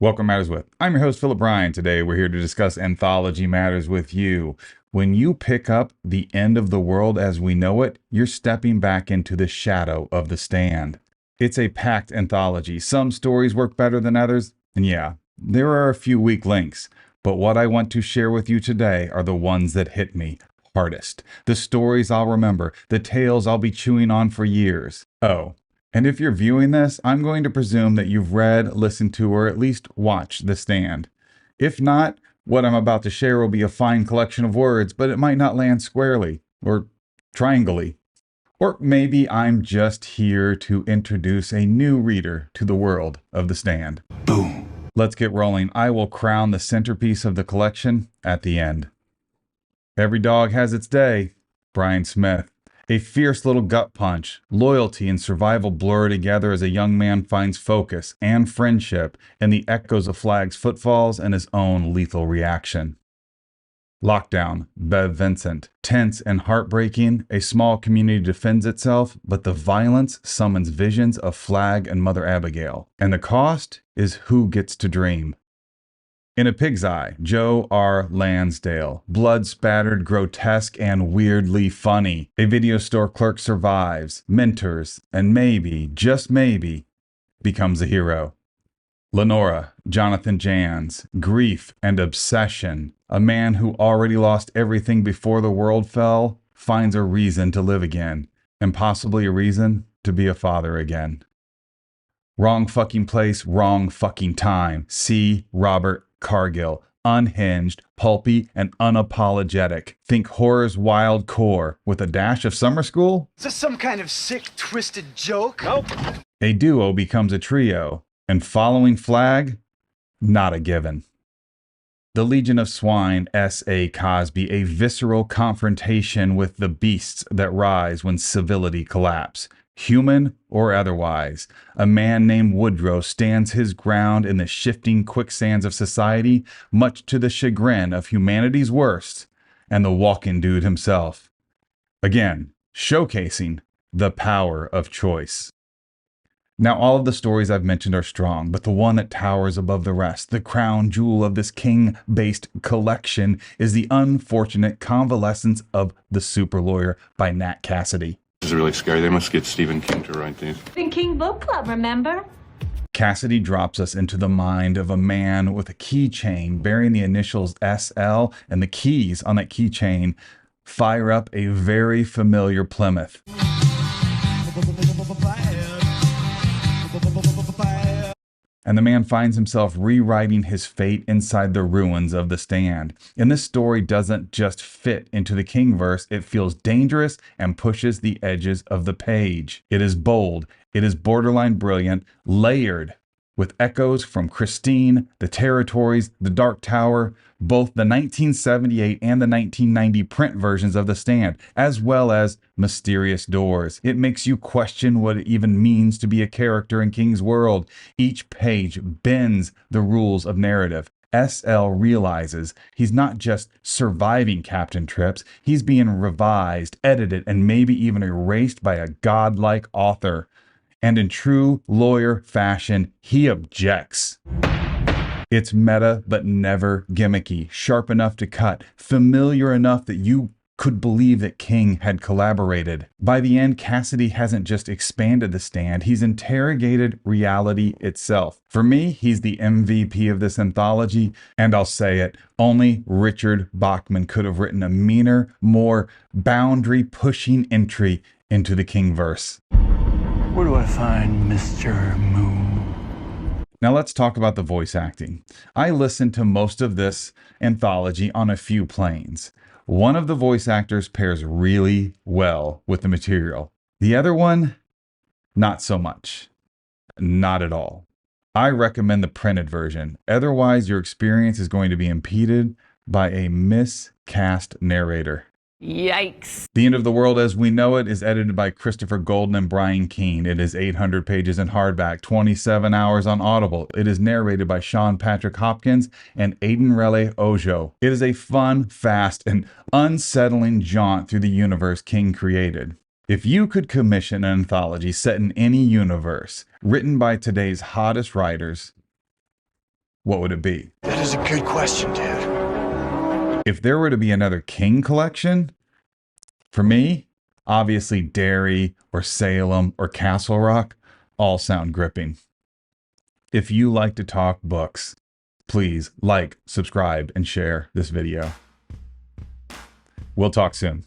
Welcome, Matters With. I'm your host, Philip Bryan. Today, we're here to discuss anthology matters with you. When you pick up The End of the World as We Know It, you're stepping back into the shadow of The Stand. It's a packed anthology. Some stories work better than others, and yeah, there are a few weak links. But what I want to share with you today are the ones that hit me hardest. The stories I'll remember, the tales I'll be chewing on for years. Oh, and if you're viewing this, I'm going to presume that you've read, listened to, or at least watched The Stand. If not, what I'm about to share will be a fine collection of words, but it might not land squarely, or triangly. Or maybe I'm just here to introduce a new reader to the world of The Stand. Boom. Let's get rolling. I will crown the centerpiece of the collection at the end. Every dog has its day. Brian Smith. A fierce little gut punch, loyalty and survival blur together as a young man finds focus and friendship in the echoes of Flag's footfalls and his own lethal reaction. Lockdown, Bev Vincent. Tense and heartbreaking, a small community defends itself, but the violence summons visions of Flag and Mother Abigail. And the cost is who gets to dream. In A Pig's Eye, Joe R. Lansdale. Blood-spattered, grotesque, and weirdly funny. A video store clerk survives, mentors, and maybe, just maybe, becomes a hero. Lenora, Jonathan Janz. Grief and obsession. A man who already lost everything before the world fell finds a reason to live again, and possibly a reason to be a father again. Wrong fucking place, wrong fucking time. C. Robert Cargill. Unhinged, pulpy, and unapologetic. Think horror's wild core with a dash of summer school? Is this some kind of sick, twisted joke? Nope. A duo becomes a trio, and following Flag, not a given. The Legion of Swine, S.A. Cosby, a visceral confrontation with the beasts that rise when civility collapse. Human or otherwise, a man named Woodrow stands his ground in the shifting quicksands of society, much to the chagrin of humanity's worst and the walking dude himself. Again, showcasing the power of choice. Now, all of the stories I've mentioned are strong, but the one that towers above the rest, the crown jewel of this King-based collection, is The Unfortunate Convalescence of the Super Lawyer by Nat Cassidy. This is really scary. They must get Stephen King to write these. Edwin King book club, remember? Cassidy drops us into the mind of a man with a keychain bearing the initials SL, and the keys on that keychain fire up a very familiar Plymouth. And the man finds himself rewriting his fate inside the ruins of The Stand. And this story doesn't just fit into the King verse, it feels dangerous and pushes the edges of the page. It is bold, it is borderline brilliant, layered with echoes from Christine, The Territories, The Dark Tower, both the 1978 and the 1990 print versions of The Stand, as well as Mysterious Doors. It makes you question what it even means to be a character in King's world. Each page bends the rules of narrative. SL realizes he's not just surviving Captain Trips, he's being revised, edited, and maybe even erased by a godlike author. And in true lawyer fashion, he objects. It's meta, but never gimmicky, sharp enough to cut, familiar enough that you could believe that King had collaborated. By the end, Cassidy hasn't just expanded The Stand, he's interrogated reality itself. For me, he's the MVP of this anthology, and I'll say it, only Richard Bachman could have written a meaner, more boundary-pushing entry into the King verse. Where do I find Mr. Moon? Now let's talk about the voice acting. I listened to most of this anthology on a few planes. One of the voice actors pairs really well with the material. The other one, not so much. Not at all. I recommend the printed version. Otherwise, your experience is going to be impeded by a miscast narrator. Yikes. The End of the World as We Know It is edited by Christopher Golden and Brian Keene. It is 800 pages in hardback, 27 hours on Audible. It is narrated by Sean Patrick Hopkins and Aidan Raleigh Ojo. It is a fun, fast, and unsettling jaunt through the universe King created. If you could commission an anthology set in any universe, written by today's hottest writers, what would it be? That is a good question, dude. If there were to be another King collection, for me, obviously Derry or Salem or Castle Rock all sound gripping. If you like to talk books, please like, subscribe, and share this video. We'll talk soon.